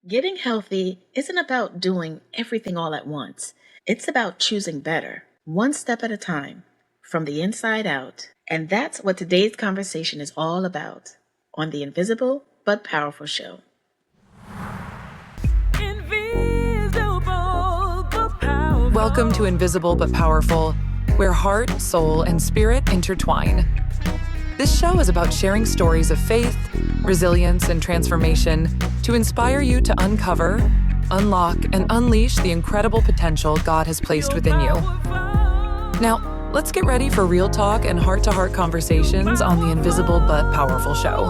Getting healthy isn't about doing everything all at once. It's about choosing better, one step at a time, from the inside out. And that's what today's conversation is all about on the Invisible but Powerful Show. Welcome to Invisible but Powerful, where heart, soul, and spirit intertwine. This show is about sharing stories of faith, resilience, and transformation to inspire you to uncover, unlock, and unleash the incredible potential God has placed within you. Now, let's get ready for real talk and heart-to-heart conversations on the Invisible but Powerful Show.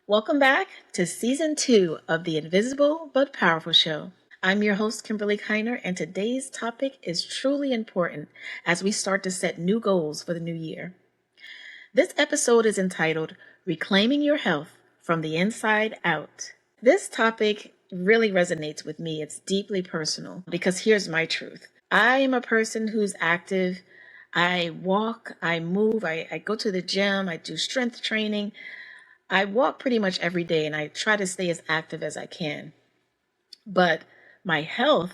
Welcome back to Season 2 of the Invisible but Powerful Show. I'm your host, Kimberly Kiner, and today's topic is truly important as we start to set new goals for the new year. This episode is entitled, Reclaiming Your Health from the Inside Out. This topic really resonates with me. It's deeply personal because here's my truth. I am a person who's active. I walk, I move, I go to the gym, I do strength training. I walk pretty much every day and I try to stay as active as I can. But my health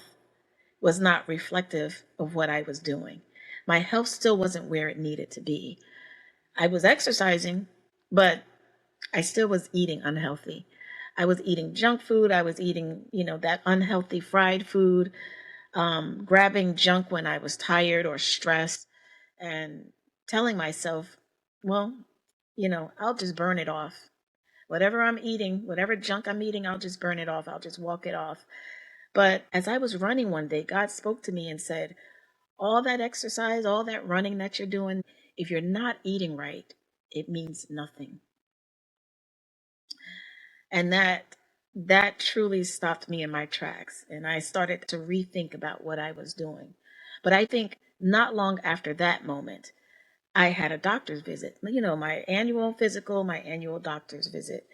was not reflective of what I was doing. My health still wasn't where it needed to be. I was exercising, but I still was eating unhealthy. I was eating junk food. I was eating, that unhealthy fried food, grabbing junk when I was tired or stressed and telling myself, well, I'll just burn it off. Whatever I'm eating, whatever junk I'm eating, I'll just burn it off. I'll just walk it off. But as I was running one day, God spoke to me and said, all that exercise, all that running that you're doing, if you're not eating right, it means nothing. And that truly stopped me in my tracks. And I started to rethink about what I was doing. But I think not long after that moment, I had a doctor's visit, my annual physical, my annual doctor's visit.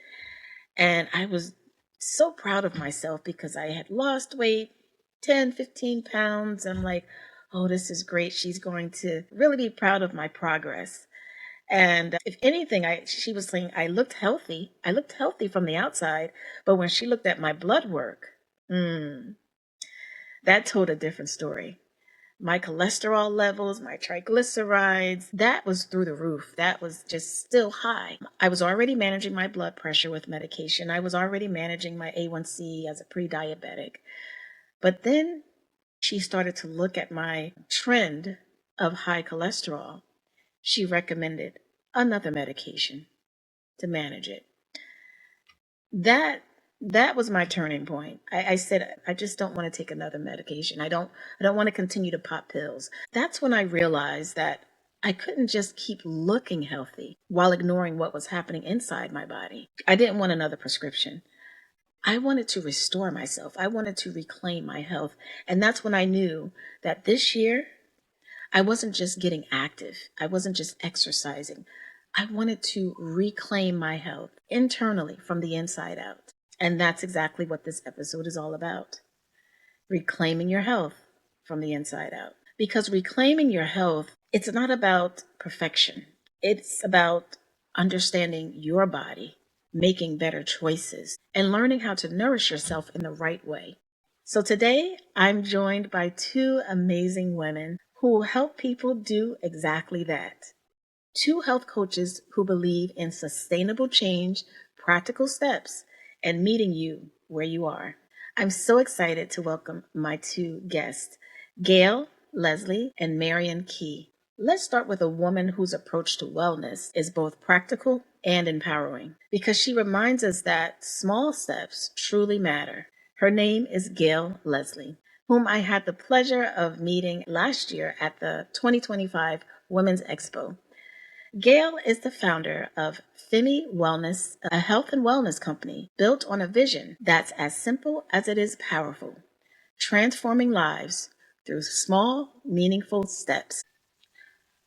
And I was so proud of myself because I had lost weight, 10, 15 pounds. I'm like, oh, this is great. She's going to really be proud of my progress. And if anything, she was saying I looked healthy. I looked healthy from the outside. But when she looked at my blood work, that told a different story. My cholesterol levels, my triglycerides, that was through the roof. That was just still high. I was already managing my blood pressure with medication. I was already managing my A1C as a pre-diabetic. But then she started to look at my trend of high cholesterol. She recommended another medication to manage it. That was my turning point. I said, I just don't want to take another medication. I don't want to continue to pop pills. That's when I realized that I couldn't just keep looking healthy while ignoring what was happening inside my body. I didn't want another prescription. I wanted to restore myself. I wanted to reclaim my health. And that's when I knew that this year, I wasn't just getting active. I wasn't just exercising. I wanted to reclaim my health internally from the inside out. And that's exactly what this episode is all about. Reclaiming your health from the inside out. Because reclaiming your health, it's not about perfection. It's about understanding your body, making better choices, and learning how to nourish yourself in the right way. So today, I'm joined by two amazing women who will help people do exactly that. Two health coaches who believe in sustainable change, practical steps, and meeting you where you are. I'm so excited to welcome my two guests, Gail Leslie and Marion Key. Let's start with a woman whose approach to wellness is both practical and empowering because she reminds us that small steps truly matter. Her name is Gail Leslie, whom I had the pleasure of meeting last year at the 2025 Women's Expo. Gail is the founder of Femi Wellness, a health and wellness company built on a vision that's as simple as it is powerful, transforming lives through small, meaningful steps.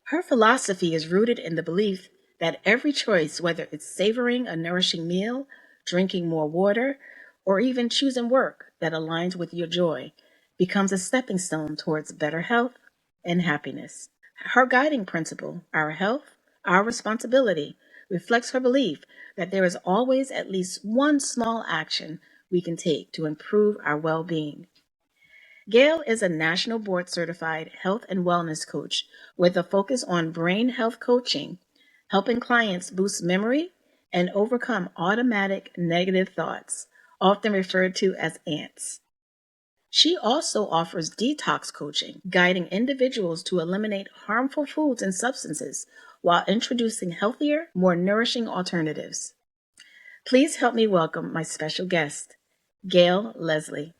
Her philosophy is rooted in the belief that every choice, whether it's savoring a nourishing meal, drinking more water, or even choosing work that aligns with your joy, becomes a stepping stone towards better health and happiness. Her guiding principle, our health, our responsibility, reflects her belief that there is always at least one small action we can take to improve our well being. Gail is a national board certified health and wellness coach with a focus on brain health coaching, helping clients boost memory and overcome automatic negative thoughts, often referred to as ants. She also offers detox coaching, guiding individuals to eliminate harmful foods and substances while introducing healthier, more nourishing alternatives. Please help me welcome my special guest, Gail Leslie.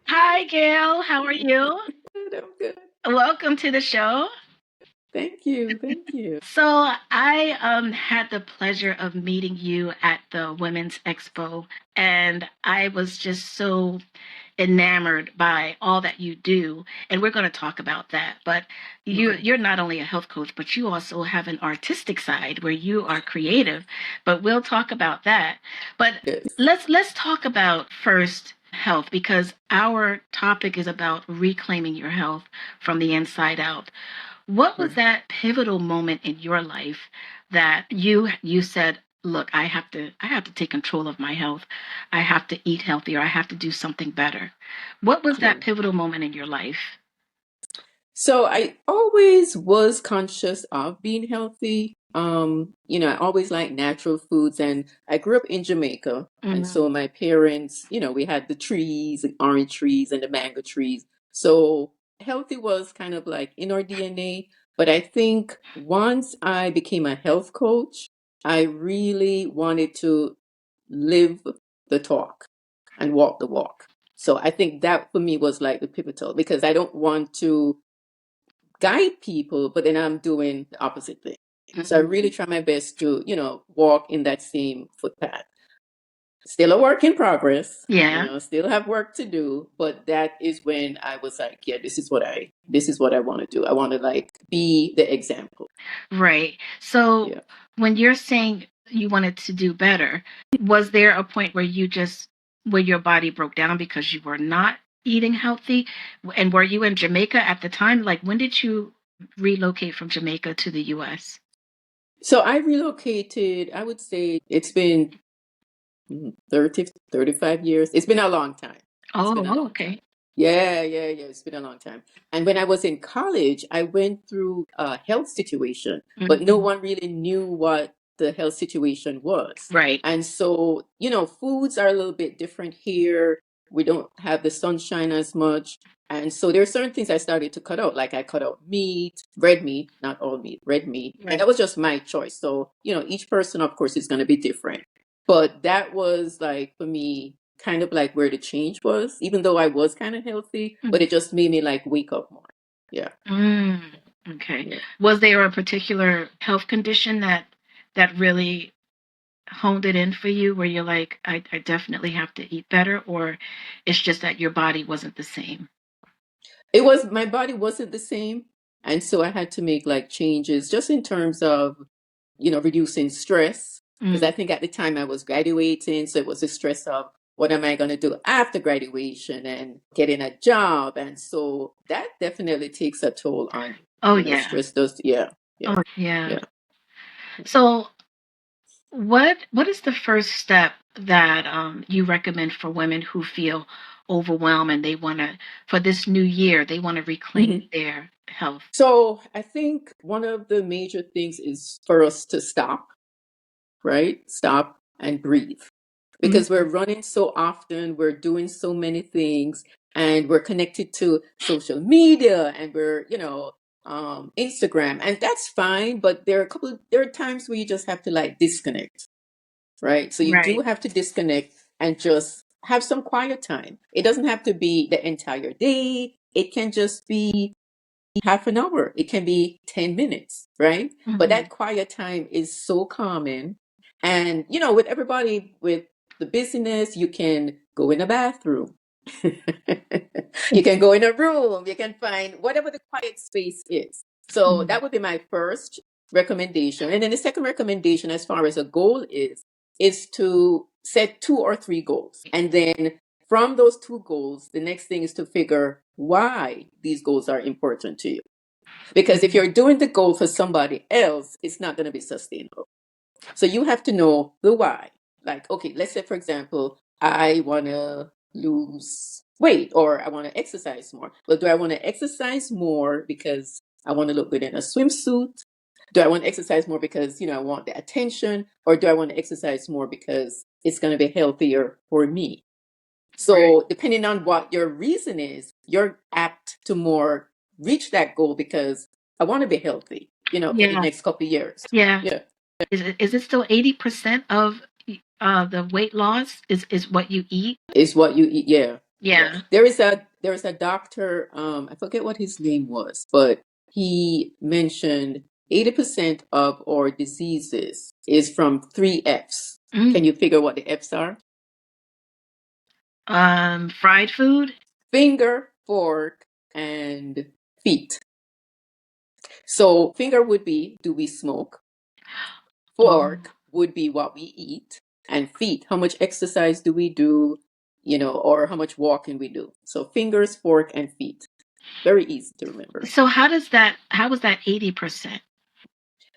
Hi, Gail. How are you? Good, I'm good. Welcome to the show. Thank you. Thank you. So I had the pleasure of meeting you at the Women's Expo, and I was just so enamored by all that you do, and we're going to talk about that. But you're not only a health coach, but you also have an artistic side where you are creative. But we'll talk about that. But Yes. let's talk about first health, because our topic is about reclaiming your health from the inside out. What was that pivotal moment in your life that you said, look, I have to take control of my health. I have to eat healthier. I have to do something better. What was that pivotal moment in your life? So I always was conscious of being healthy. I always liked natural foods, and I grew up in Jamaica. And so my parents, we had the trees, the orange trees and the mango trees. So healthy was kind of like in our DNA. But I think once I became a health coach, I really wanted to live the talk and walk the walk. So I think that for me was like the pivotal, because I don't want to guide people, but then I'm doing the opposite thing. So I really try my best to, walk in that same footpath. Still a work in progress. Yeah. Still have work to do, but that is when I was like, yeah, this is what I want to do. I want to like be the example. Right. So Yeah. when you're saying you wanted to do better, was there a point where your body broke down because you were not eating healthy? And were you in Jamaica at the time? Like, when did you relocate from Jamaica to the US? So I relocated, I would say it's been 30, 35 years. It's been a long time. It's been a long Okay. time. Yeah, yeah, yeah. It's been a long time. And when I was in college, I went through a health situation, but no one really knew what the health situation was. Right. And so, foods are a little bit different here. We don't have the sunshine as much. And so there are certain things I started to cut out. Like I cut out meat, red meat, not all meat, red meat. Right. And that was just my choice. So, each person, of course, is going to be different. But that was like, for me, kind of like where the change was, even though I was kind of healthy, but it just made me like wake up more. Yeah. Okay. Yeah. Was there a particular health condition that really honed it in for you, where you're like, I definitely have to eat better, or it's just that your body wasn't the same? My body wasn't the same. And so I had to make like changes just in terms of, reducing stress. Because I think at the time I was graduating, so it was the stress of what am I going to do after graduation and getting a job. And so that definitely takes a toll on you. Oh yeah. Stress does. Yeah. Yeah. Oh yeah. Yeah. So what is the first step that you recommend for women who feel overwhelmed and they want to, for this new year, they want to reclaim their health? So I think one of the major things is for us to stop, right? Stop and breathe. Because we're running so often, we're doing so many things, and we're connected to social media, and we're, Instagram, and that's fine. But there are times where you just have to like disconnect, right? So you do Right. have to disconnect and just have some quiet time. It doesn't have to be the entire day. It can just be half an hour. It can be 10 minutes, right? But that quiet time is so calming. And, with everybody, with the busyness, you can go in a bathroom. You can go in a room. You can find whatever the quiet space is. So that would be my first recommendation. And then the second recommendation, as far as a goal is to set 2 or 3 goals. And then from those 2 goals, the next thing is to figure why these goals are important to you. Because if you're doing the goal for somebody else, it's not going to be sustainable. So you have to know the why. Like, okay, let's say, for example, I want to lose weight or I want to exercise more. Well, do I want to exercise more because I want to look good in a swimsuit? Do I want to exercise more because, I want the attention? Or do I want to exercise more because it's going to be healthier for me? So depending on what your reason is, you're apt to more reach that goal because I want to be healthy, for the next couple of years. Yeah. Yeah. Is it still 80% of the weight loss is what you eat? Is what you eat. Yeah. Yeah. There is a doctor, I forget what his name was, but he mentioned 80% of our diseases is from 3 F's. Can you figure what the F's are? Fried food? Finger, fork, and feet. So finger would be, do we smoke? Fork would be what we eat. And feet, how much exercise do we do, or how much walking we do. So fingers, fork, and feet. Very easy to remember. So how was that 80%?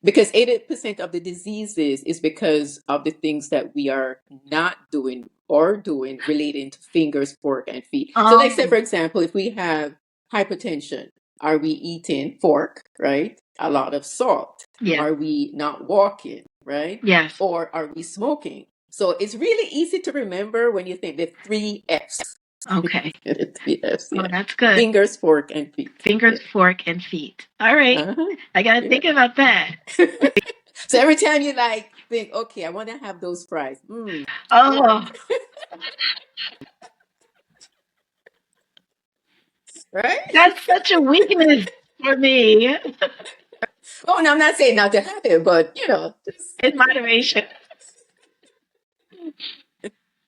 Because 80% of the diseases is because of the things that we are not doing or doing relating to fingers, fork, and feet. So let's say, for example, if we have hypertension, are we eating fork, right? A lot of salt. Yeah. Are we not walking, right? Yes. Or are we smoking? So it's really easy to remember when you think the 3 F's. Okay. The 3 F's, yeah. Oh, that's good. Fingers, fork, and feet. Fingers, fork, and feet. All right. I got to think about that. So every time you think, okay, I want to have those fries. Oh, right? That's such a weakness for me. Oh, no, I'm not saying not to have it, but just In moderation.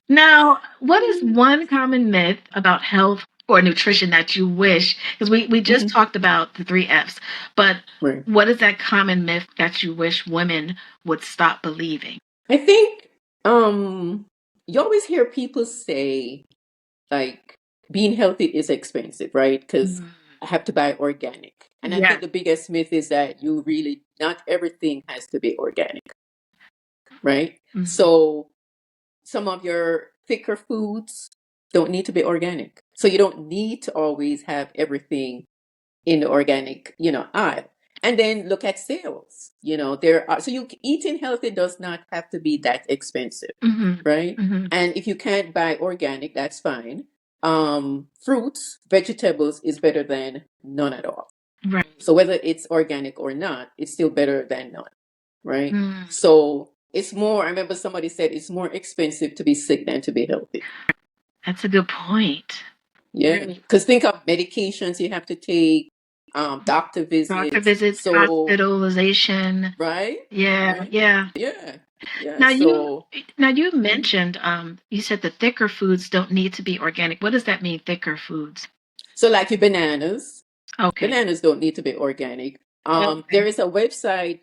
Now, what is one common myth about health or nutrition that you wish, because we just talked about the 3 F's, but what is that common myth that you wish women would stop believing? I think you always hear people say, like, being healthy is expensive, right? Because I have to buy organic. And I think the biggest myth is that not everything has to be organic, right? So some of your thicker foods don't need to be organic. So you don't need to always have everything in the organic, aisle. And then look at sales. So eating healthy does not have to be that expensive, right? And if you can't buy organic, that's fine. Fruits, vegetables is better than none at all. Right. So whether it's organic or not, it's still better than none, right? So it's more, I remember somebody said it's more expensive to be sick than to be healthy. That's a good point. Yeah. Because think of medications you have to take, doctor visits. So, hospitalization. right? Yeah, Right? yeah. Yeah. Yeah. Now So, you mentioned you said the thicker foods don't need to be organic. What does that mean, thicker foods? so like your bananas. Okay. Bananas don't need to be organic. There is a website,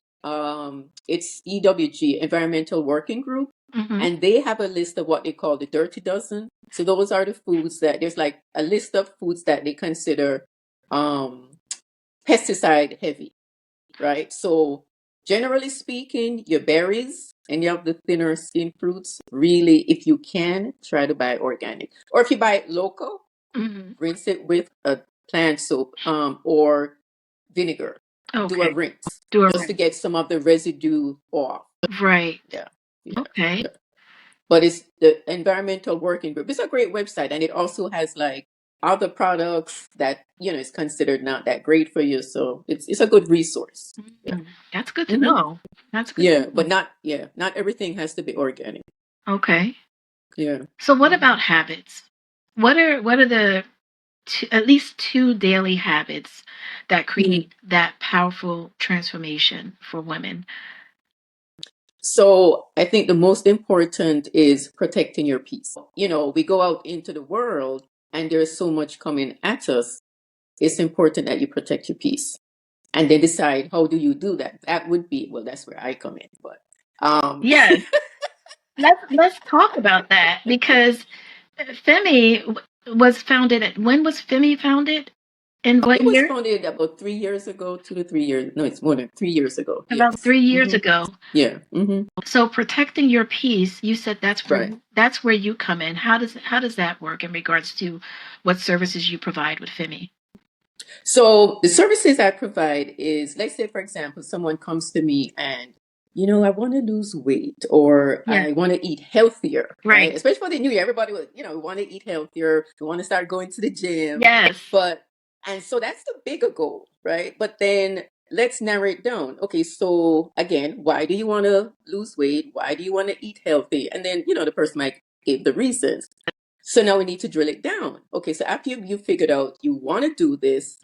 it's EWG, Environmental Working Group, and they have a list of what they call the dirty dozen. So those are the foods that there's like a list of foods that they consider pesticide heavy, right? So generally speaking, your berries, any of the thinner skin fruits, really, if you can, try to buy organic. Or if you buy it local, rinse it with a plant soap or vinegar. Okay. Do a rinse to get some of the residue off. Right. Yeah. Okay. Yeah. But it's the Environmental Working Group. It's a great website, and it also has like other products that is considered not that great for you. So it's a good resource. Yeah. That's good to know. That's good. Yeah, but not everything has to be organic. Okay. Yeah. So what about habits? What are the at least 2 daily habits that create that powerful transformation for women? So I think the most important is protecting your peace. We go out into the world and there's so much coming at us. It's important that you protect your peace and then decide how do you do that. That would be, well, that's where I come in. But yes, let's talk about that because Femi was founded when was Femi founded? In what It was year? founded about 3 years ago, 2 to 3 years. No, it's more than 3 years ago. About Yes. 3 years ago. Yeah. So protecting your peace, you said Right. that's where you come in. How does that work in regards to what services you provide with Femi? So the services I provide is, let's say, for example, someone comes to me and, I want to lose weight or Yeah. I want to eat healthier, right? Right. Especially for the new year, everybody will, want to eat healthier. We want to start going to the gym. Yes. And so that's the bigger goal, right? But then let's narrow it down. Okay, so again, why do you want to lose weight? Why do you want to eat healthy? And then, the person might give the reasons. So now we need to drill it down. Okay, so after you figured out you want to do this,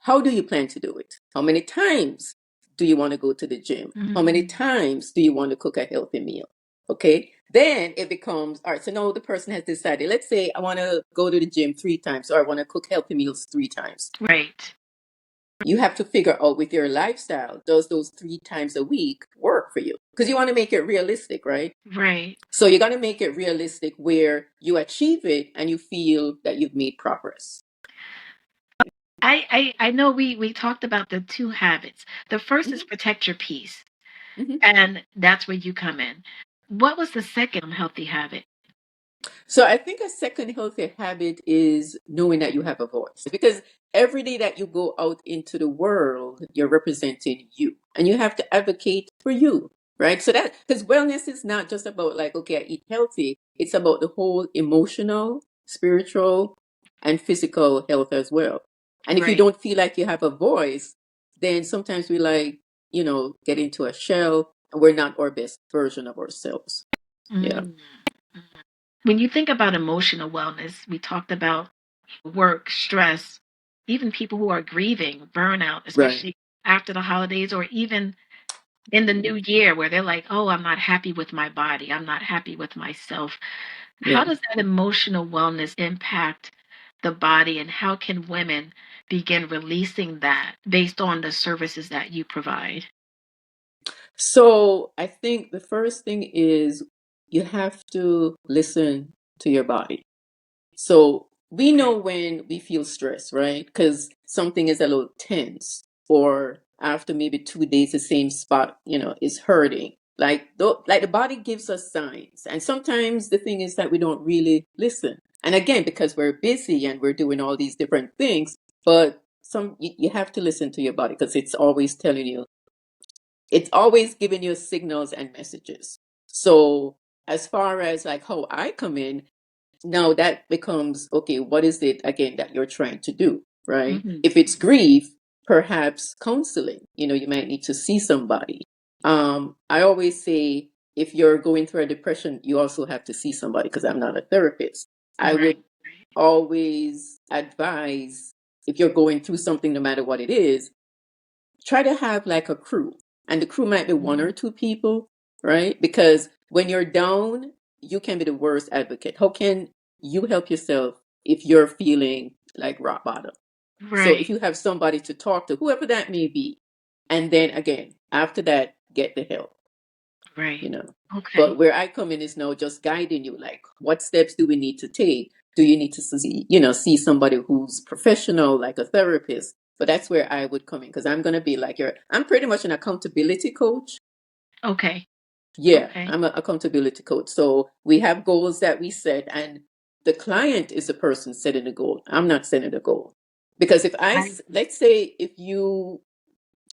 how do you plan to do it? How many times do you want to go to the gym? How many times do you want to cook a healthy meal? Okay, then it becomes, all right, so now the person has decided, let's say I want to go to the gym 3 times or I want to cook healthy meals 3 times. Right. You have to figure out with your lifestyle, does those 3 times a week work for you? Because you want to make it realistic, right? Right. So you're going to make it realistic where you achieve it and you feel that you've made progress. I know we talked about the two habits. The first is protect your peace, Mhm. and that's where you come in. What was the second healthy habit? So I think a second healthy habit is knowing that you have a voice because every day that you go out into the world, you're representing you and you have to advocate for you, right? So that because wellness is not just about like, okay, I eat healthy. It's about the whole emotional, spiritual, and physical health as well. And if you Right. don't feel like you have a voice, then sometimes we like, get into a shell and we're not our best version of ourselves. Yeah. Mm. When you think about emotional wellness, we talked about work, stress, even people who are grieving, burnout, Right. especially after the holidays or even in the new year where they're like, oh, I'm not happy with my body. I'm not happy with myself. How Yeah. does that emotional wellness impact the body and how can women begin releasing that based on the services that you provide? So I think the first thing is you have to listen to your body. So we know when we feel stressed, right? Because something is a little tense, or after maybe 2 days, the same spot, is hurting. Like the body gives us signs, and sometimes the thing is that we don't really listen. And again, because we're busy and we're doing all these different things, but you have to listen to your body because it's always giving you signals and messages. So as far as like how I come in, now that becomes okay, what is it again that you're trying to do, right? Hmm. If it's grief, perhaps counseling, you might need to see somebody. I always say if you're going through a depression, you also have to see somebody because I'm not a therapist. I Right. would always advise if you're going through something, no matter what it is, try to have like a crew. And the crew might be one or two people, right? Because when you're down, you can be the worst advocate. How can you help yourself if you're feeling like rock bottom? So if Right. you have somebody to talk to, whoever that may be, and then again, after that, get the help you Right. know. Okay. But where I come in is now just guiding you, like what steps do we need to take? Do you need to see, see somebody who's professional, like a therapist? But that's where I would come in because I'm gonna be like I'm pretty much an accountability coach. Okay. Yeah, Okay. I'm an accountability coach. So we have goals that we set, and the client is the person setting the goal. I'm not setting the goal. Because if I let's say if you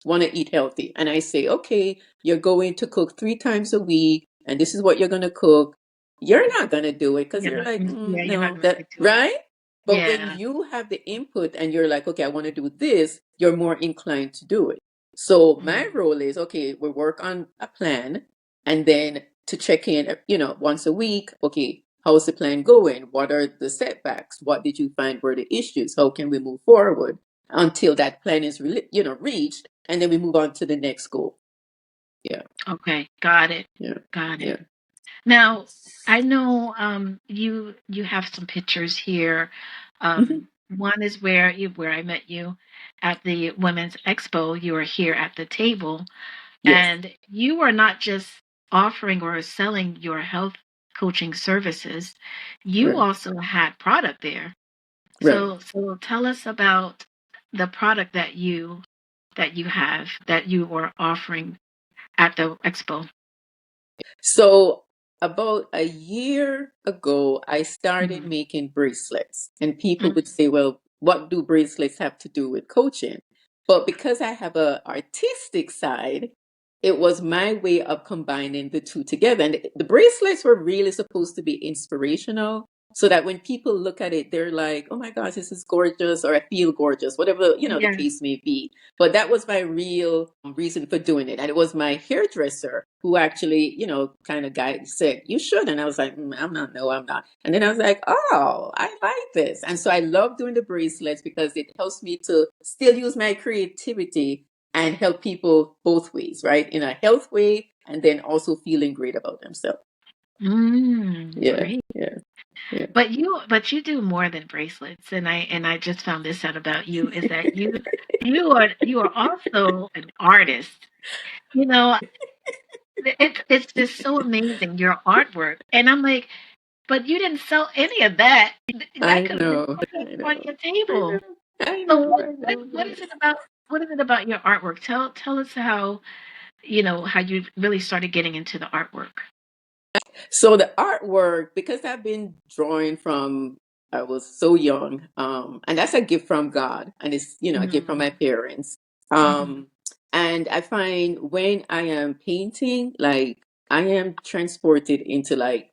want to eat healthy. And I say, okay, you're going to cook 3 times a week, and this is what you're going to cook. You're not going to do it because you're you're not like, yeah, you're not no, gonna that stick to it. right. But when Yeah. you have the input and you're like, okay, I want to do this, you're more inclined to do it. So my Mm. role is, okay, we work on a plan, and then to check in, once a week. Okay, how's the plan going? What are the setbacks? What did you find were the issues? How can we move forward until that plan is reached? And then we move on to the next goal. Yeah, Okay. Got it. yeah, Got it. yeah. Now, I know you have some pictures here. Hmm. One is where I met you at the Women's Expo. You were here at the table, Yes, and you are not just offering or selling your health coaching services. You right, also had product there. right. So tell us about. the product that you have that you were offering at the expo? So about a year ago, I started Mm-hmm. making bracelets, and people would say, "Well, what do bracelets have to do with coaching?" But because I have a artistic side, it was my way of combining the two together. And the bracelets were really supposed to be inspirational, so that when people look at it, they're like, "Oh my gosh, this is gorgeous," or "I feel gorgeous," whatever, the Yeah. case may be. But that was my real reason for doing it. And it was my hairdresser who actually, kind of guy said, "You should." And I was like, I'm not, no, I'm not. And then I was like, oh, I like this. And so I love doing the bracelets because it helps me to still use my creativity and help people both ways, right? In a health way and then also feeling great about themselves. Yeah, Great. yeah, yeah. But you do more than bracelets, and I just found this out about you is that you are also an artist. You know, it's just so amazing your artwork, and I'm like, but you didn't sell any of that. That I could have been know, something I on know, your I know, table. I So know, I know. what is it about? What is it about your artwork? Tell us how how you really started getting into the artwork. So the artwork, because I've been drawing from I was so young, and that's a gift from God, and it's a gift from my Mm-hmm. parents. Mm-hmm. And I find when I am painting, like I am transported into like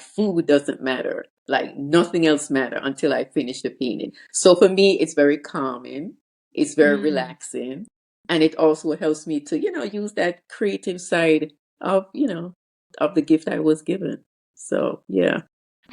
food doesn't matter, like nothing else matter until I finish the painting. So for me, it's very calming, it's very Mm, relaxing, and it also helps me to use that creative side of of the gift I was given. So yeah,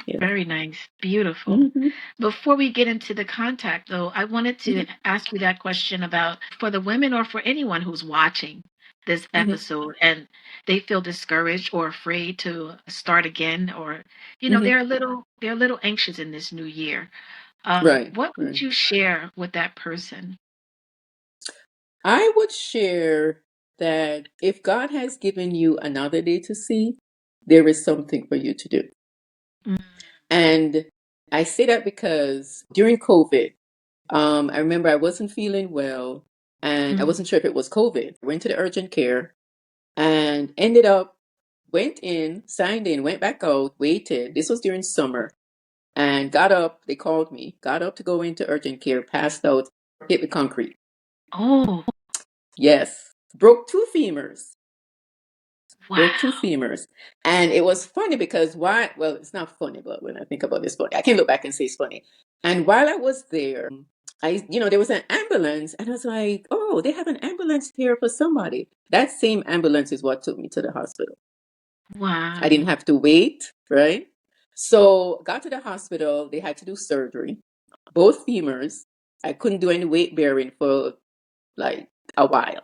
yeah. very nice. Beautiful. Hmm. Before we get into the contact, though, I wanted to Hmm. ask you that question about for the women or for anyone who's watching this Hmm. episode and they feel discouraged or afraid to start again, or Hmm. they're a little anxious in this new year. Right, What would right. you share with that person? I would share that if God has given you another day to see, there is something for you to do. Mm, And I say that because during COVID, I remember I wasn't feeling well and I mm. wasn't sure if it was COVID. I went to the urgent care and ended up, went in, signed in, went back out, waited. This was during summer and got up. They called me, got up to go into urgent care, passed out, hit the concrete. Oh, Yes, broke two femurs. Broke two wow. femurs. And it was funny because why? Well, it's not funny, but when I think about this, funny. I can look back and say it's funny. And while I was there, there was an ambulance, and I was like, oh, they have an ambulance here for somebody. That same ambulance is what took me to the hospital. I didn't Wow. have to wait, right? So got to the hospital. They had to do surgery, both femurs. I couldn't do any weight bearing for like a while,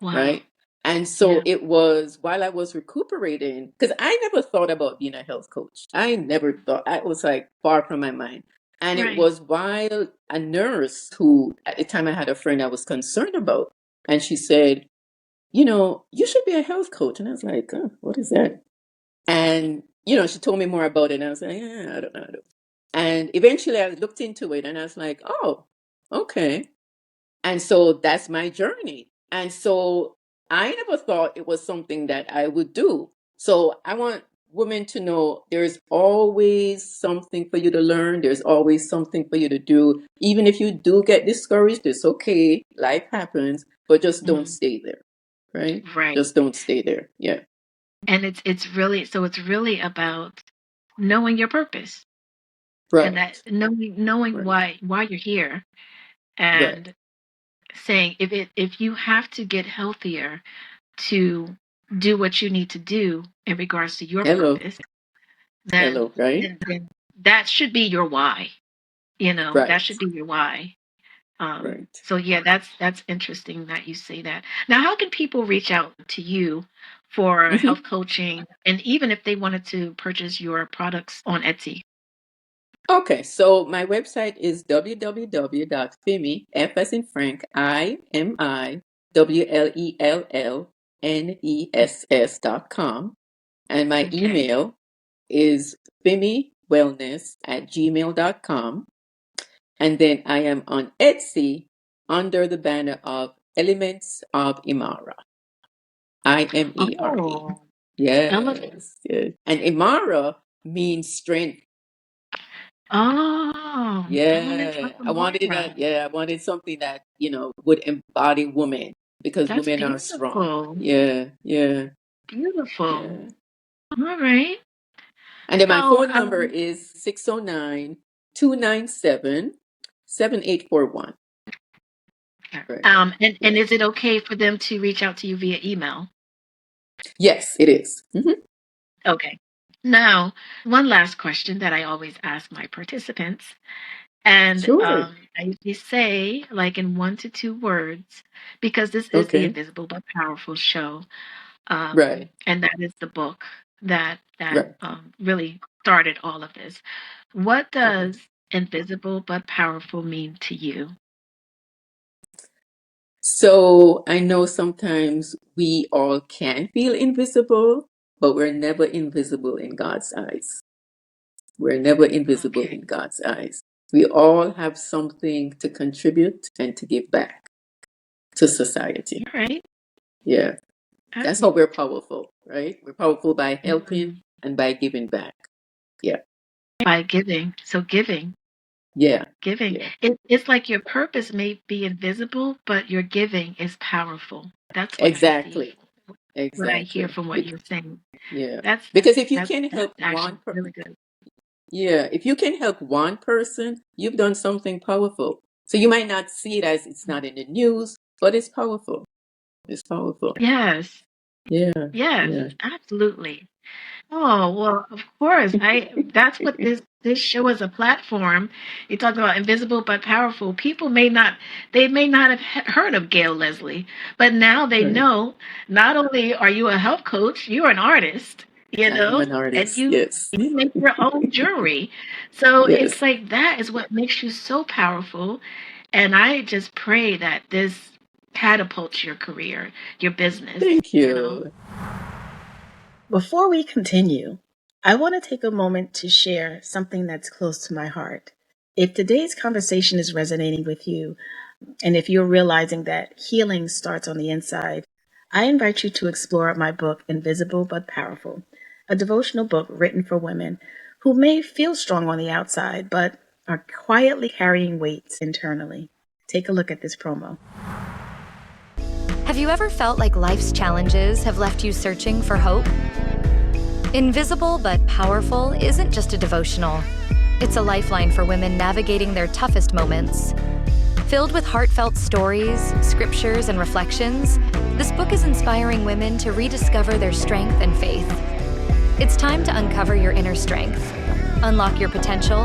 Wow. right? And so Yeah. it was while I was recuperating, because I never thought about being a health coach. I never thought, I was like far from my mind. And it Right. was while a nurse who, at the time I had a friend I was concerned about, and she said, you should be a health coach. And I was like, oh, what is that? And, she told me more about it. And I was like, yeah, I don't know. And eventually I looked into it and I was like, oh, okay. And so that's my journey. And so I never thought it was something that I would do. So I want women to know there's always something for you to learn. There's always something for you to do. Even if you do get discouraged, it's okay. Life happens, but just don't Mm, stay there, right? right. Just don't stay there. Yeah. And it's really about knowing your purpose and that Right. knowing Right. why you're here Right. and saying if you have to get healthier to do what you need to do in regards to your Hello. purpose, then Hello. Right. then that should be your why. That should Right. be your why. Right. So yeah, that's interesting that you say that. Now, how can people reach out to you for Mhm. health coaching, and even if they wanted to purchase your products on Etsy? Okay, so my website is www.femi, F as in Frank, IMIWLELLNESS.com. And my Okay. email is femiwellness@gmail.com. And then I am on Etsy under the banner of Elements of Imara. IMERE. Oh, Yes, yes. And Imara means strength. Elements Yeah, of Amara. I wanted something that, would embody women because That's women are strong. beautiful. Yeah, yeah, Beautiful. yeah. All right. And then my So, phone number is 609-297-7841. Right. and is it okay for them to reach out to you via email? Yes, it is. Okay. Now, one last question that I always ask my participants, and Sure. I usually say, like in 1 to 2 words, because this is the Okay. Invisible but Powerful show, Right. and that is the book that Right. really started all of this. What Okay. does invisible but powerful mean to you? So I know sometimes we all can feel invisible, but we're never invisible in God's eyes. We're never invisible Okay. in God's eyes. We all have something to contribute and to give back to society. All right. Yeah. Uh, That's how we're powerful, right? We're powerful by helping mhm. and by giving back. Yeah. By giving. So giving. Yeah. Giving. Yeah. It's like your purpose may be invisible, but your giving is powerful. That's what I see, Exactly. what I hear Exactly. from what you're saying. Yeah. That's Because if you that's can that's help actually really good. yeah, if you can help one person, you've done something powerful. So you might not see it as it's not in the news, but it's powerful. It's powerful. Yes. Yeah. Yes, Yeah. absolutely. Oh, well, of course. That's what this show is, a platform. You talk about invisible but powerful. People may not have heard of Gail Leslie, but now they Right. know. Not only are you a health coach, you're an artist, I am an and artist. you Yes. you make your own jewelry. So Yes. it's like that is what makes you so powerful. And I just pray that this catapults your career, your Thank business. you. Before we continue, I want to take a moment to share something that's close to my heart. If today's conversation is resonating with you, and if you're realizing that healing starts on the inside, I invite you to explore my book, Invisible but Powerful, a devotional book written for women who may feel strong on the outside, but are quietly carrying weights internally. Take a look at this promo. Have you ever felt like life's challenges have left you searching for hope? Invisible but Powerful isn't just a devotional. It's a lifeline for women navigating their toughest moments. Filled with heartfelt stories, scriptures, and reflections, this book is inspiring women to rediscover their strength and faith. It's time to uncover your inner strength, unlock your potential,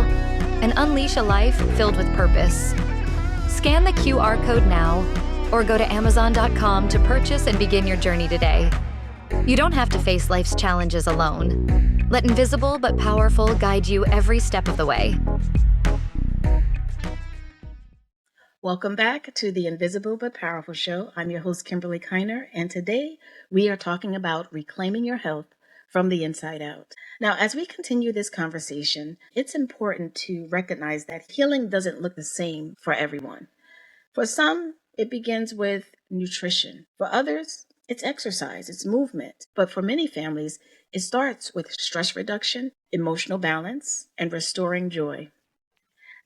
and unleash a life filled with purpose. Scan the QR code now, or go to Amazon.com to purchase and begin your journey today. You don't have to face life's challenges alone. Let Invisible but Powerful guide you every step of the way. Welcome back to the Invisible but Powerful Show. I'm your host, Kimberly Kiner, and today we are talking about reclaiming your health from the inside out. Now, as we continue this conversation, it's important to recognize that healing doesn't look the same for everyone. For some, it begins with nutrition. For others, it's exercise, it's movement. But for many families, it starts with stress reduction, emotional balance, and restoring joy.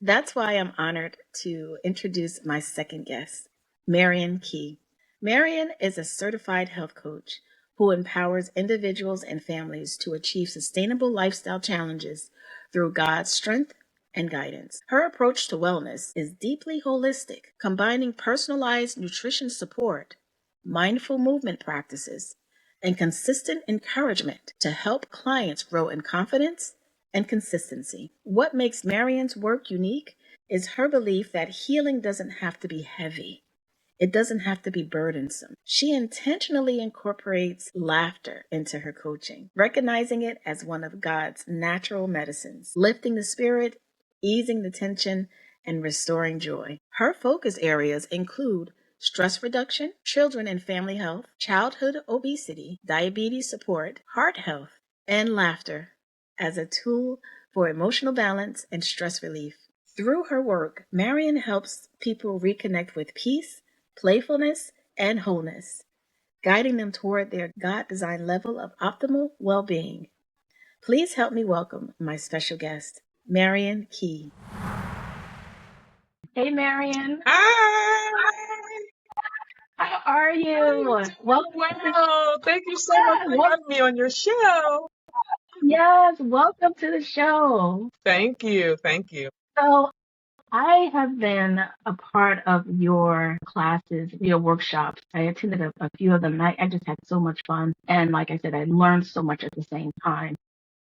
That's why I'm honored to introduce my second guest, Marion Key. Marion is a certified health coach who empowers individuals and families to achieve sustainable lifestyle challenges through God's strength and guidance. Her approach to wellness is deeply holistic, combining personalized nutrition support, mindful movement practices, and consistent encouragement to help clients grow in confidence and consistency. What makes Marion's work unique is her belief that healing doesn't have to be heavy. It doesn't have to be burdensome. She intentionally incorporates laughter into her coaching, recognizing it as one of God's natural medicines, lifting the spirit, easing the tension, and restoring joy. Her focus areas include stress reduction, children and family health, childhood obesity, diabetes support, heart health, and laughter as a tool for emotional balance and stress relief. Through her work, Marion helps people reconnect with peace, playfulness, and wholeness, guiding them toward their God-designed level of optimal well-being. Please help me welcome my special guest, Marion Key. Hey, Marion. Hi. How are you? Welcome. Wow. Thank you so much for having me on your show. Yes, welcome to the show. Thank you. Thank you. So, I have been a part of your classes, your workshops. I attended a few of them, and I just had so much fun. And like I said, I learned so much at the same time.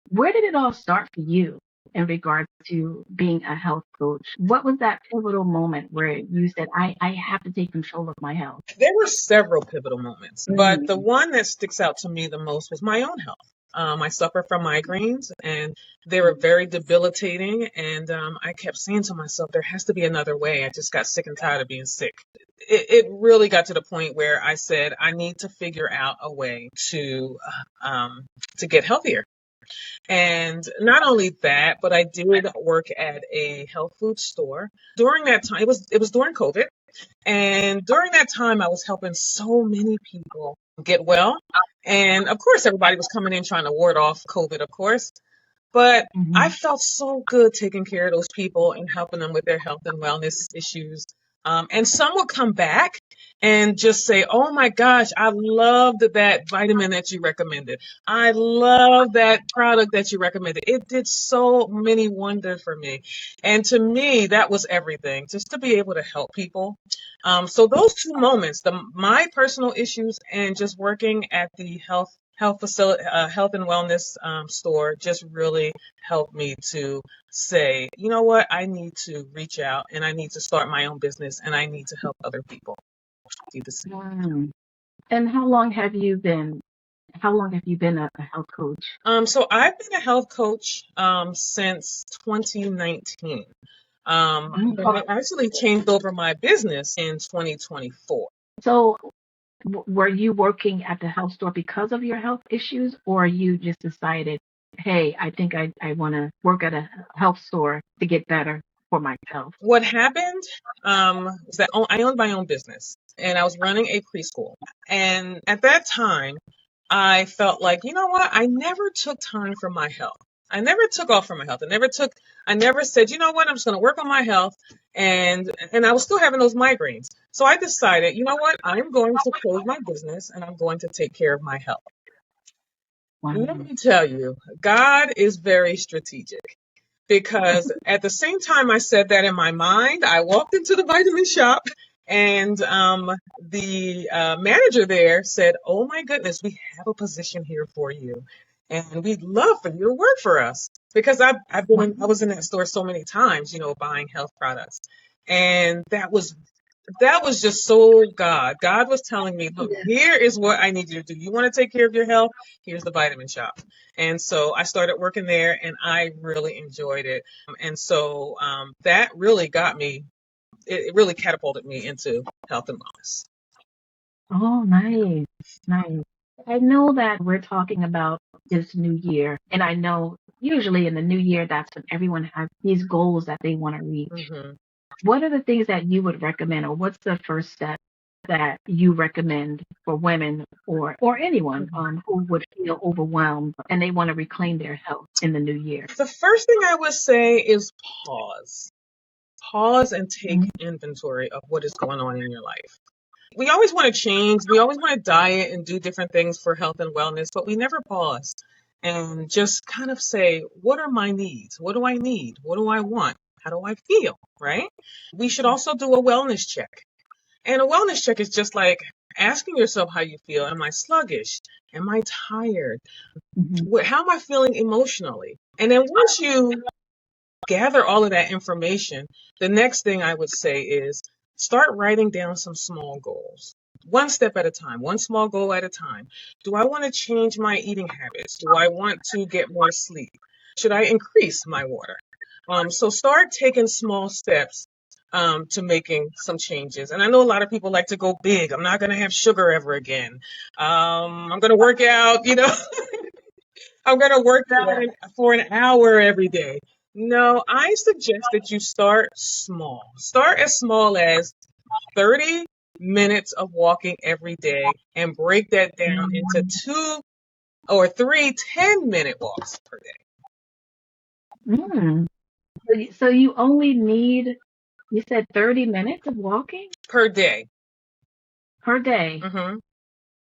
Where did it all start for you in regards to being a health coach? What was that pivotal moment where you said, I have to take control of my health? There were several pivotal moments, but the one that sticks out to me the most was my own health. I suffer from migraines and they were very debilitating. And I kept saying to myself, there has to be another way. I just got sick and tired of being sick. It really got to the point where I said, I need to figure out a way to get healthier. And not only that, but I did work at a health food store. During that time, it was during COVID. And during that time, I was helping so many people get well. And of course, everybody was coming in trying to ward off COVID, of course. But I felt so good taking care of those people and helping them with their health and wellness issues. And some would come back and just say, oh my gosh, I loved that vitamin that you recommended. I love that product that you recommended. It did so many wonders for me. And to me, that was everything, just to be able to help people. So those two moments, my personal issues and just working at the health facility, health and wellness store, just really helped me to say, you know what, I need to reach out and I need to start my own business and I need to help other people do the same. Wow. And how long have you been a health coach? So I've been a health coach since 2019. I actually changed over my business in 2024. So were you working at the health store because of your health issues, or you just decided, hey, I think I want to work at a health store to get better for myself? What happened was that I owned my own business and I was running a preschool. And at that time, I felt like, you know what? I never took time for my health. I never took off for my health. I never said, you know what? I'm just going to work on my health. And I was still having those migraines. So I decided, you know what? I'm going to close my business and I'm going to take care of my health. Wow. Let me tell you, God is very strategic. Because at the same time I said that in my mind, I walked into the vitamin shop and the manager there said, oh my goodness, we have a position here for you. And we'd love for you to work for us. Because I was in that store so many times, buying health products. And that was just so God. God was telling me, look, here is what I need you to do. You want to take care of your health? Here's the vitamin shop. And so I started working there and I really enjoyed it. And so that really got me, it really catapulted me into health and wellness. Oh, nice. Nice. I know that we're talking about this new year, and I know usually in the new year, that's when everyone has these goals that they want to reach. What are the things that you would recommend, or what's the first step that you recommend for women or anyone who would feel overwhelmed and they want to reclaim their health in the new year? The first thing I would say is pause. Pause and take inventory of what is going on in your life. We always want to change. We always want to diet and do different things for health and wellness, but we never pause and just kind of say, what are my needs? What do I need? What do I want? How do I feel? Right? We should also do a wellness check. And a wellness check is just like asking yourself how you feel. Am I sluggish? Am I tired? How am I feeling emotionally? And then once you gather all of that information, the next thing I would say is start writing down some small goals. One step at a time, one small goal at a time. Do I want to change my eating habits? Do I want to get more sleep? Should I increase my water? So start taking small steps to making some changes. And I know a lot of people like to go big. I'm not going to have sugar ever again. I'm going to work out, I'm going to work out for an hour every day. No, I suggest that you start small. Start as small as 30 minutes of walking every day and break that down into 2 or 3 10-minute walks per day. Mm. So you only need, you said 30 minutes of walking Per day. per day. Mm-hmm.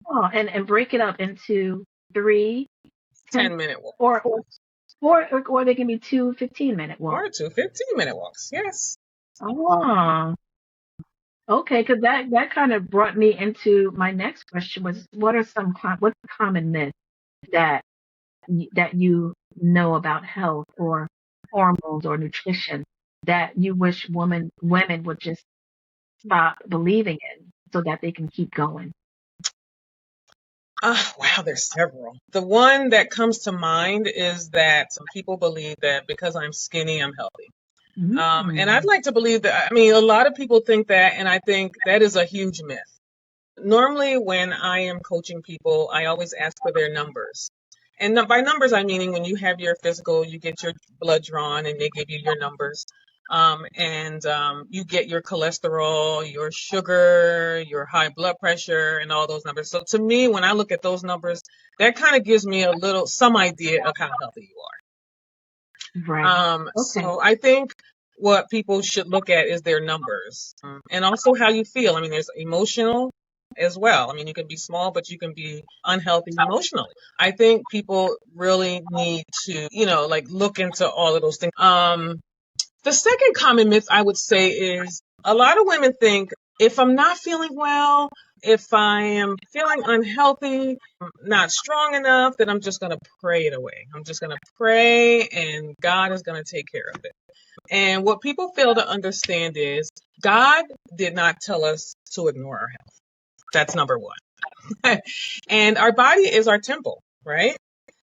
Oh, and break it up into 3 10 10-minute walks. or they can be 2 15-minute Or walks. 2 15-minute walks. Yes. Oh, okay. Because that kind of brought me into my next question was, what's the common myth that that you know about health or hormones or nutrition that you wish women would just stop believing in so that they can keep going? Wow, there's several. The one that comes to mind is that some people believe that because I'm skinny, I'm healthy. And I'd like to believe that, I mean, a lot of people think that, and I think that is a huge myth. Normally, when I am coaching people, I always ask for their numbers. And by numbers, I mean when you have your physical, you get your blood drawn and they give you your numbers. You get your cholesterol, your sugar, your high blood pressure, and all those numbers. So to me, when I look at those numbers, that kind of gives me some idea of how healthy you are. Right. Okay. So I think what people should look at is their numbers, and also how you feel. I mean, there's emotional as well. I mean, you can be small, but you can be unhealthy emotionally. I think people really need to, like look into all of those things. The second common myth I would say is a lot of women think if I'm not feeling well, if I am feeling unhealthy, not strong enough, then I'm just going to pray it away. I'm just going to pray and God is going to take care of it. And what people fail to understand is God did not tell us to ignore our health. That's number one. And our body is our temple, right?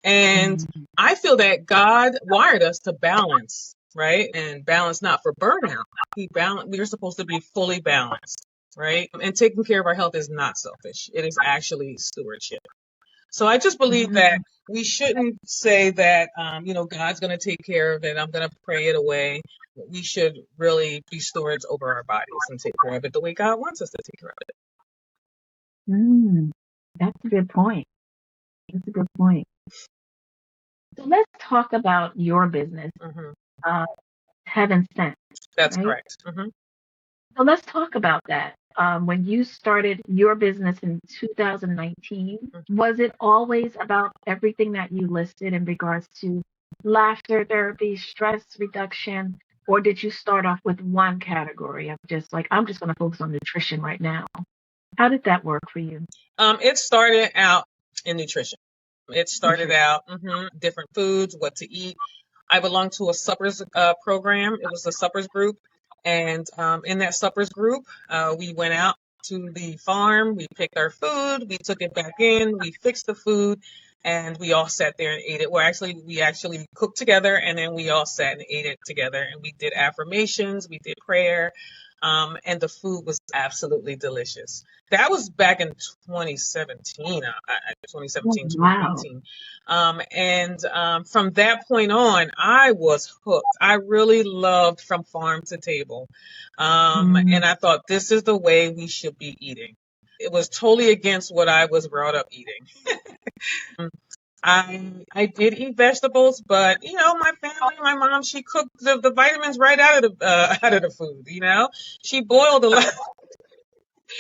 And I feel that God wired us to balance, right? And balance not for burnout. We're supposed to be fully balanced, right? And taking care of our health is not selfish. It is actually stewardship. So I just believe that we shouldn't say that, God's going to take care of it. I'm going to pray it away. We should really be stewards over our bodies and take care of it the way God wants us to take care of it. That's a good point. That's a good point. So let's talk about your business, Heaven Sent. That's right? correct. So let's talk about that. When you started your business in 2019, was it always about everything that you listed in regards to laughter therapy, stress reduction, or did you start off with one category of just like, I'm just going to focus on nutrition right now? How did that work for you? It started out in nutrition. It started out different foods, what to eat. I belonged to a suppers program. It was a suppers group. And in that suppers group, we went out to the farm. We picked our food. We took it back in. We fixed the food. And we all sat there and ate it. We actually cooked together, and then we all sat and ate it together. And we did affirmations. We did prayer. And the food was absolutely delicious. That was back in 2017, 2018. From that point on, I was hooked. I really loved From Farm to Table. And I thought, this is the way we should be eating. It was totally against what I was brought up eating. I did eat vegetables, but my family, my mom, she cooked the vitamins right out of the food. She boiled a lot.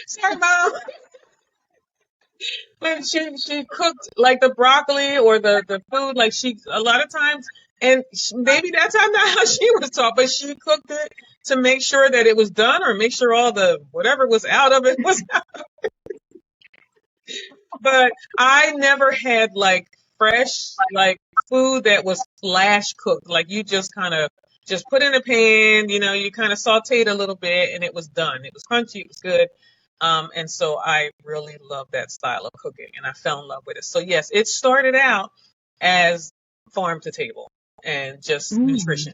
Sorry, mom. But she cooked like the broccoli or the food, like she a lot of times, and maybe that's not how she was taught, but she cooked it to make sure that it was done or make sure all the whatever was out of it was out of it. But I never had like fresh like food that was flash cooked, like you just kind of just put in a pan, you kind of sauteed a little bit and it was done. It was crunchy, it was good. And so I really love that style of cooking and I fell in love with it. So yes, it started out as farm to table and just nutrition.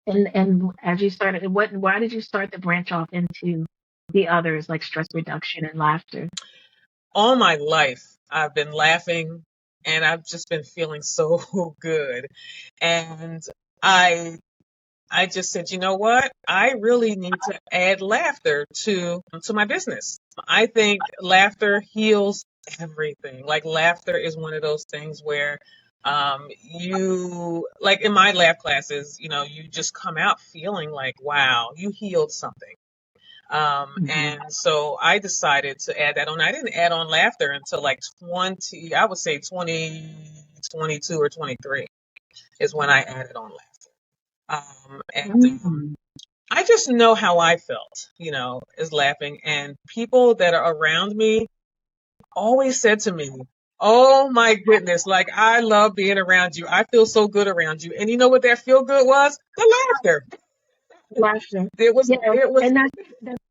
And as you started, why did you start to branch off into the others like stress reduction and laughter? All my life, I've been laughing and I've just been feeling so good. And I I just said, you know what? I really need to add laughter to my business. I think laughter heals everything. Like laughter is one of those things where you like in my laugh classes, you just come out feeling like, wow, you healed something. And so I decided to add that on. I didn't add on laughter until like 20, I would say 2022 or 23 is when I added on laughter. And I just know how I felt, is laughing. And people that are around me always said to me, oh my goodness, like I love being around you. I feel so good around you. And you know what that feel good was? The laughter. Laughter. It was, Yeah, it was, and that's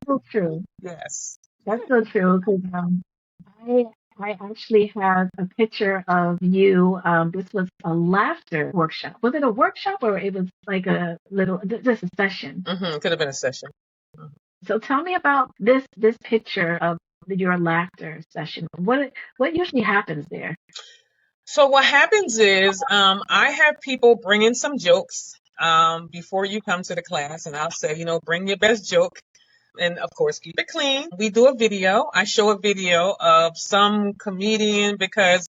so true. yes. That's so true because I I actually have a picture of you. This was a laughter workshop. Was it a workshop or it was like a little just a session? Could have been a session. So tell me about this picture of your laughter session. What usually happens there? So what happens is, I have people bring in some jokes, before you come to the class, and I'll say, bring your best joke. And of course, keep it clean. We do a video. I show a video of some comedian because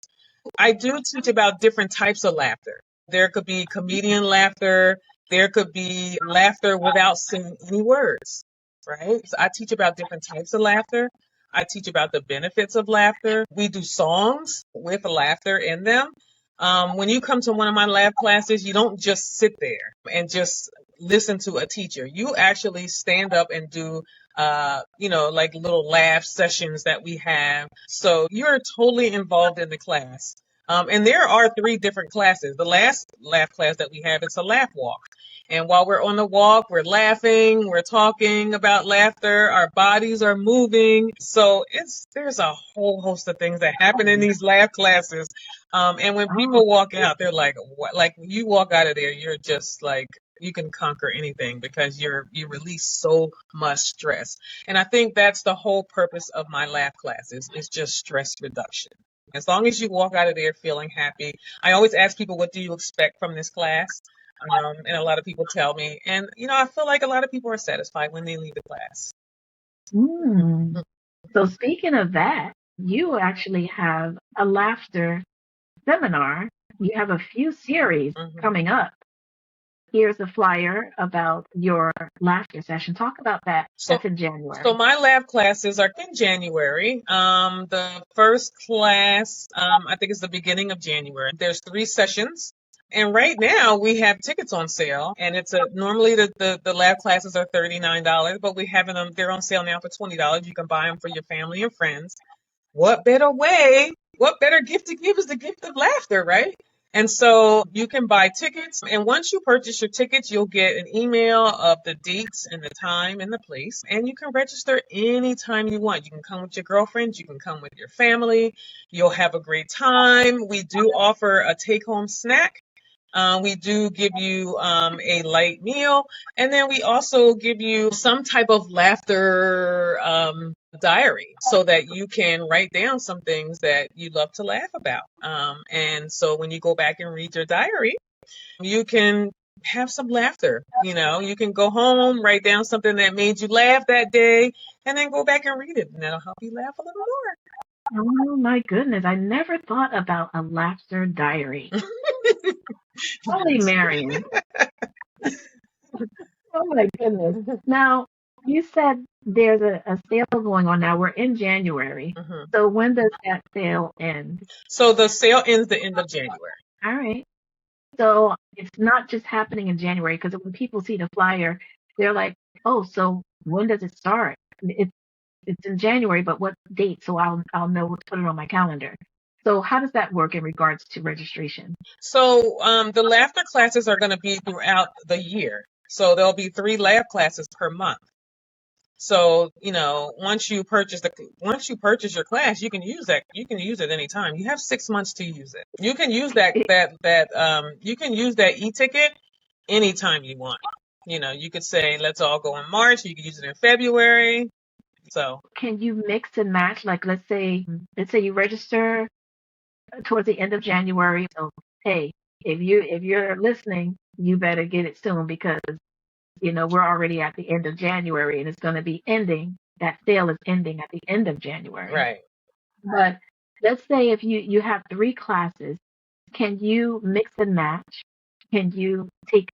I do teach about different types of laughter. There could be comedian laughter. There could be laughter without saying any words, right? So I teach about different types of laughter. I teach about the benefits of laughter. We do songs with laughter in them. When you come to one of my laugh classes, you don't just sit there and just listen to a teacher. You actually stand up and do like little laugh sessions that we have. So you're totally involved in the class. And there are 3 different classes. The last laugh class that we have is a laugh walk. And while we're on the walk, we're laughing, we're talking about laughter, our bodies are moving. So there's a whole host of things that happen in these laugh classes. And when people walk out, they're like, what? Like you walk out of there, you're just like, you can conquer anything because you release so much stress. And I think that's the whole purpose of my laugh classes is just stress reduction. As long as you walk out of there feeling happy. I always ask people, what do you expect from this class? And a lot of people tell me, and I feel like a lot of people are satisfied when they leave the class. Mm. So speaking of that, you actually have a laughter seminar. You have a few series coming up. Here's a flyer about your laughter session. Talk about that. That's in January. So my laugh classes are in January. The first class, I think it's the beginning of January. There's 3 sessions. And right now we have tickets on sale, and normally the lab classes are $39, but we're having them, they're on sale now for $20. You can buy them for your family and friends. What better gift to give is the gift of laughter, right? And so you can buy tickets, and once you purchase your tickets, you'll get an email of the dates and the time and the place, and you can register anytime you want. You can come with your girlfriends, you can come with your family. You'll have a great time. We do offer a take-home snack. We do give you a light meal, and then we also give you some type of laughter diary so that you can write down some things that you love to laugh about. And so when you go back and read your diary, you can have some laughter. You can go home, write down something that made you laugh that day, and then go back and read it, and that'll help you laugh a little more. Oh my goodness, I never thought about a laughter diary. Holy Marion. Oh my goodness. Now, you said there's a sale going on now. We're in January. So when does that sale end? So the sale ends the end of January. All right. So it's not just happening in January, because when people see the flyer, they're like, oh, so when does it start? It's in January, but what date? So I'll know what to put it on my calendar. So how does that work in regards to registration? So the laughter classes are going to be throughout the year. So there'll be 3 laugh classes per month. So, once you purchase your class, you can use that. You can use it anytime. You have 6 months to use it. You can use you can use that e-ticket anytime you want. You could say, let's all go in March. You can use it in February. So can you mix and match? Like, let's say you register towards the end of January. So hey, if you're listening, you better get it soon because we're already at the end of January and it's going to be ending. That sale is ending at the end of January. Right. But let's say if you have 3 classes, can you mix and match? Can you take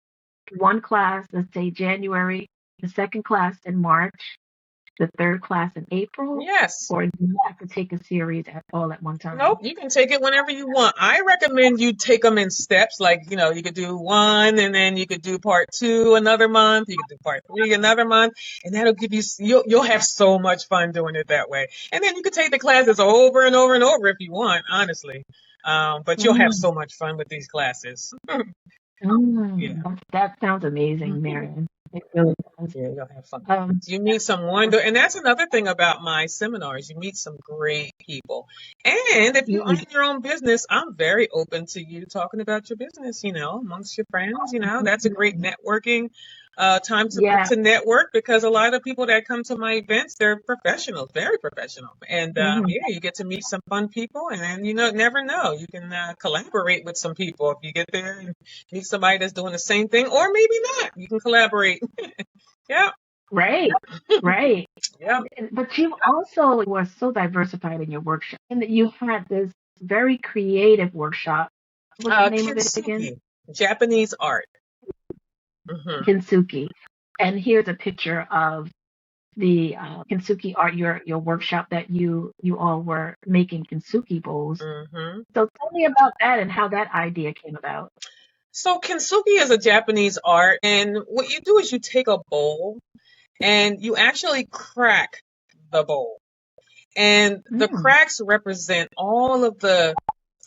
one class, let's say January, the second class in March, the third class in April? Yes. Or do you have to take a series all at one time? Nope, you can take it whenever you want. I recommend you take them in steps. Like, you could do 1 and then you could do part 2 another month. You could do part 3 another month. And that'll give you'll have so much fun doing it that way. And then you could take the classes over and over and over if you want, honestly. But you'll have so much fun with these classes. Yeah. That sounds amazing, Marion. It really does. Yeah, you'll have fun. You meet some and that's another thing about my seminars. You meet some great people. And if you own your own business, I'm very open to you talking about your business, amongst your friends, that's a great networking time to network because a lot of people that come to my events, they're professionals, very professional. And you get to meet some fun people and then, never know. You can collaborate with some people if you get there and meet somebody that's doing the same thing or maybe not. You can collaborate. Yeah. Right. Yeah. But you also were so diversified in your workshop and that you had this very creative workshop. What's the name of it again? Japanese art. Kintsugi. And here's a picture of the kintsugi art, your workshop that you all were making kintsugi bowls. So tell me about that and how that idea came about. So kintsugi is a Japanese art, and what you do is you take a bowl and you actually crack the bowl. And the cracks represent all of the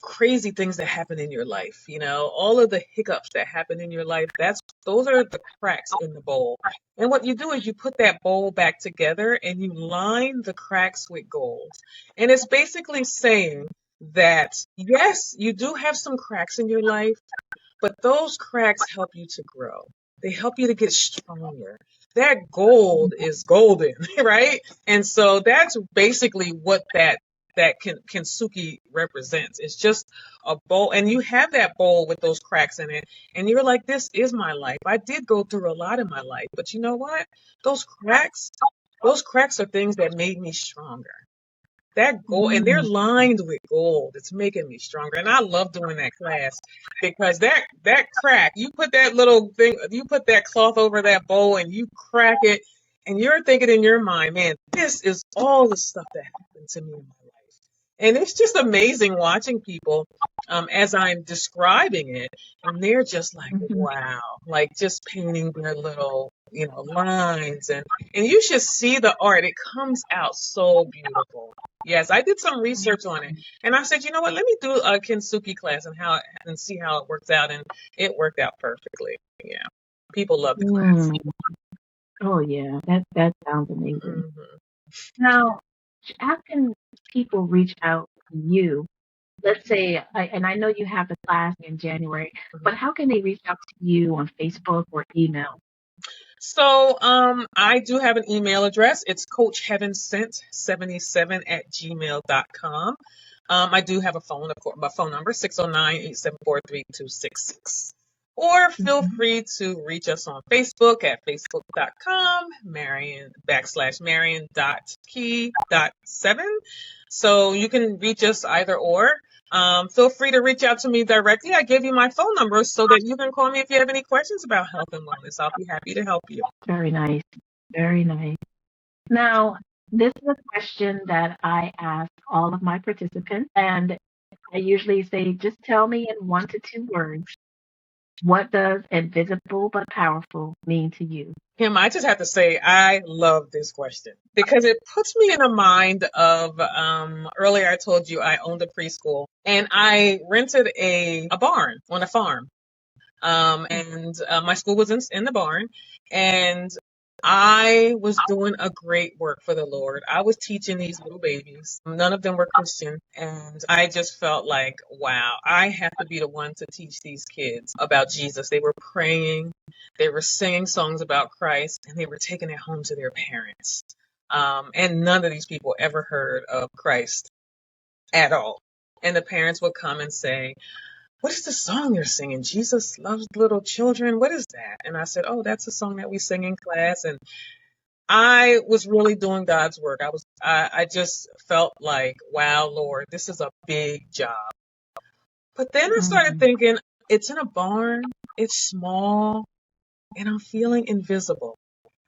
crazy things that happen in your life, all of the hiccups that happen in your life. Those are the cracks in the bowl. And what you do is you put that bowl back together and you line the cracks with gold. And it's basically saying that, yes, you do have some cracks in your life, but those cracks help you to grow. They help you to get stronger. That gold is golden, right? And so that's basically what that kintsugi represents. It's just a bowl, and you have that bowl with those cracks in it, and you're like, this is my life. I did go through a lot in my life, but you know what? Those cracks are things that made me stronger. That gold, and they're lined with gold. It's making me stronger. And I love doing that class because that crack, you put that little thing, you put that cloth over that bowl and you crack it and you're thinking in your mind, man, this is all the stuff that happened to me in my life. And it's just amazing watching people as I'm describing it, and they're just like, wow, like just painting their little, lines. And you should see the art. It comes out so beautiful. Yes, I did some research on it. And I said, you know what, let me do a kintsugi class and see how it works out. And it worked out perfectly. Yeah. People love the class. Oh, yeah. That sounds amazing. Now, how can people reach out to you? Let's say, I know you have the class in January, but how can they reach out to you on Facebook or email? So I do have an email address. It's coachheavensent77@gmail.com. I do have a phone, my phone number, 609-874-3266. Or feel free to reach us on Facebook at facebook.com, Marion.Key.7. So you can reach us either or. Feel free to reach out to me directly. I gave you my phone number so that you can call me if you have any questions about health and wellness. I'll be happy to help you. Very nice. Very nice. Now, this is a question that I ask all of my participants, and I usually say, just tell me in 1 to 2 words, what does invisible but powerful mean to you? Kim, I just have to say, I love this question because it puts me in a mind of, earlier I told you I owned a preschool and I rented a barn on a farm. And my school was in the barn, and I was doing a great work for the Lord. I was teaching these little babies. None of them were Christian. And I just felt like, wow, I have to be the one to teach these kids about Jesus. They were praying, they were singing songs about Christ, and they were taking it home to their parents. And none of these people ever heard of Christ at all. And the parents would come and say, what is the song they're singing? Jesus loves little children. What is that? And I said, oh, that's a song that we sing in class. And I was really doing God's work. I just felt like, wow, Lord, this is a big job. But then I started thinking, it's in a barn, it's small, and I'm feeling invisible.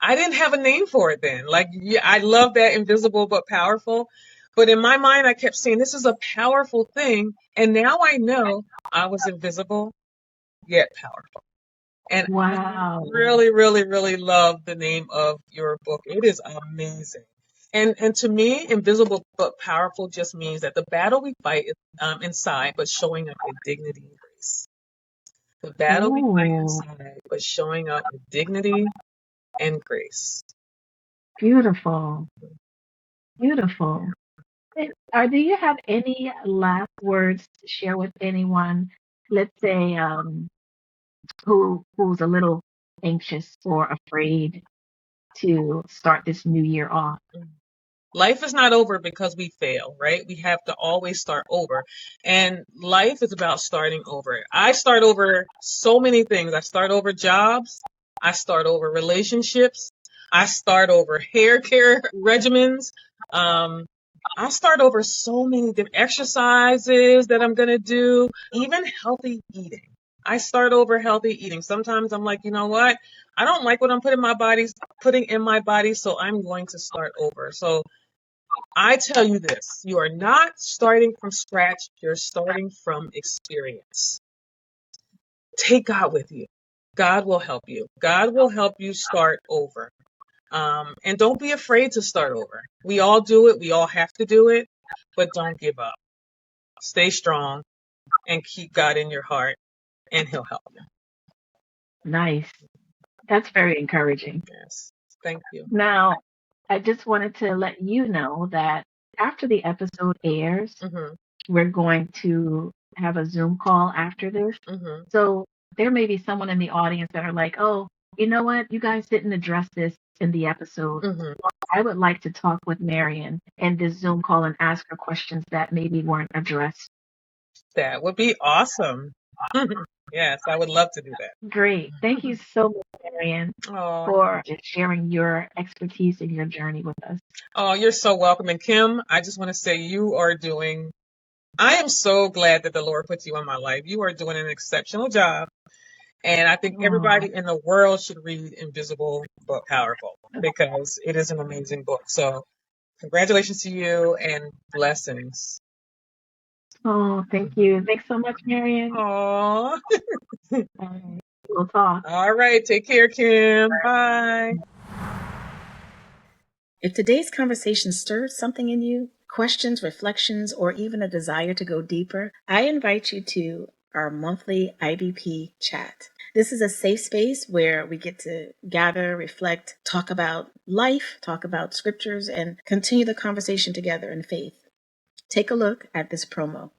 I didn't have a name for it then. Like, yeah, I love that, invisible but powerful. But in my mind, I kept saying, this is a powerful thing. And now I know I was invisible yet powerful. And Wow. I really, really, really love the name of your book. It is amazing. And to me, invisible but powerful just means that the battle we fight is inside, but showing up with dignity and grace. The battle we fight inside, but showing up with dignity and grace. Beautiful. Beautiful. Do you have any last words to share with anyone, let's say, who's a little anxious or afraid to start this new year off? Life is not over because we fail, right? We have to always start over. And life is about starting over. I start over so many things. I start over jobs. I start over relationships. I start over hair care regimens. I start over so many different exercises that I'm going to do, even healthy eating. I start over healthy eating. Sometimes I'm like, you know what? I don't like what I'm putting in my body, so I'm going to start over. So I tell you this, you are not starting from scratch. You're starting from experience. Take God with you. God will help you. God will help you start over. And don't be afraid to start over. We all do it. We all have to do it, but don't give up. Stay strong and keep God in your heart, and He'll help you. Nice. That's very encouraging. Yes. Thank you. Now, I just wanted to let you know that after the episode airs, we're going to have a Zoom call after this. So there may be someone in the audience that are like, oh, you know what? You guys didn't address this in the episode. I would like to talk with Marion in this Zoom call and ask her questions that maybe weren't addressed. That would be awesome. Yes, I would love to do that. Great. Thank you so much, Marion, for just sharing your expertise and your journey with us. Oh, you're so welcome. And Kim, I just want to say I am so glad that the Lord put you in my life. You are doing an exceptional job. And I think everybody in the world should read Invisible but Powerful because it is an amazing book. So congratulations to you and blessings. Oh, thank you. Thanks so much, Marion. Aw. We'll talk. All right. Take care, Kim. Bye. If today's conversation stirred something in you, questions, reflections, or even a desire to go deeper, I invite you to our monthly IBP chat. This is a safe space where we get to gather, reflect, talk about life, talk about scriptures, and continue the conversation together in faith. Take a look at this promo.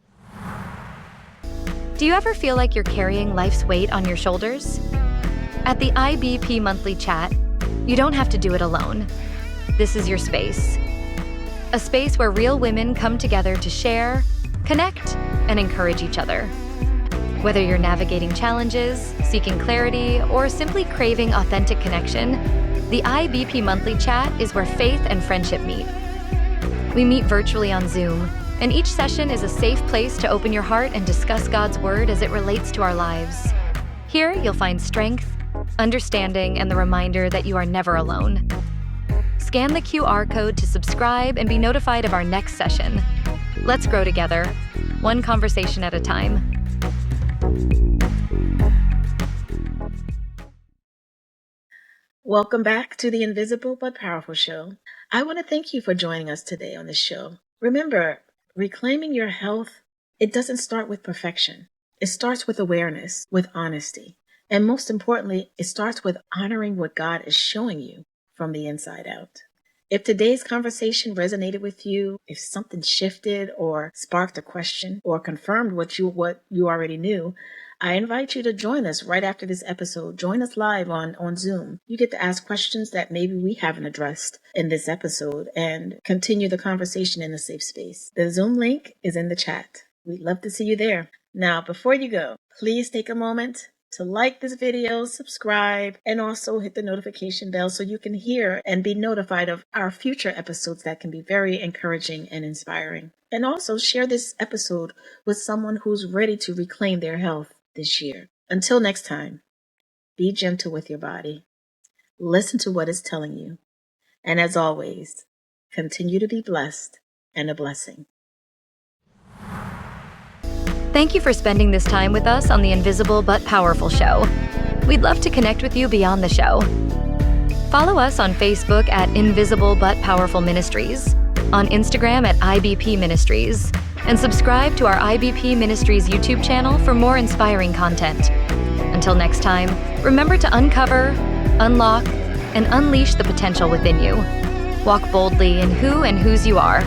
Do you ever feel like you're carrying life's weight on your shoulders? At the IBP monthly chat, you don't have to do it alone. This is your space. A space where real women come together to share, connect, and encourage each other. Whether you're navigating challenges, seeking clarity, or simply craving authentic connection, the IBP monthly chat is where faith and friendship meet. We meet virtually on Zoom, and each session is a safe place to open your heart and discuss God's word as it relates to our lives. Here, you'll find strength, understanding, and the reminder that you are never alone. Scan the QR code to subscribe and be notified of our next session. Let's grow together, one conversation at a time. Welcome back to the Invisible but Powerful Show. I want to thank you for joining us today on this show. Remember, reclaiming your health, it doesn't start with perfection. It starts with awareness, with honesty. And most importantly, it starts with honoring what God is showing you from the inside out. If today's conversation resonated with you, if something shifted or sparked a question or confirmed what you already knew, I invite you to join us right after this episode. Join us live on Zoom. You get to ask questions that maybe we haven't addressed in this episode and continue the conversation in a safe space. The Zoom link is in the chat. We'd love to see you there. Now, before you go, please take a moment to like this video, subscribe, and also hit the notification bell so you can hear and be notified of our future episodes that can be very encouraging and inspiring. And also share this episode with someone who's ready to reclaim their health this year. Until next time, be gentle with your body. Listen to what it's telling you. And as always, continue to be blessed and a blessing. Thank you for spending this time with us on the Invisible but Powerful Show. We'd love to connect with you beyond the show. Follow us on Facebook at Invisible but Powerful Ministries, on Instagram at IBP Ministries, and subscribe to our IBP Ministries YouTube channel for more inspiring content. Until next time, remember to uncover, unlock, and unleash the potential within you. Walk boldly in who and whose you are.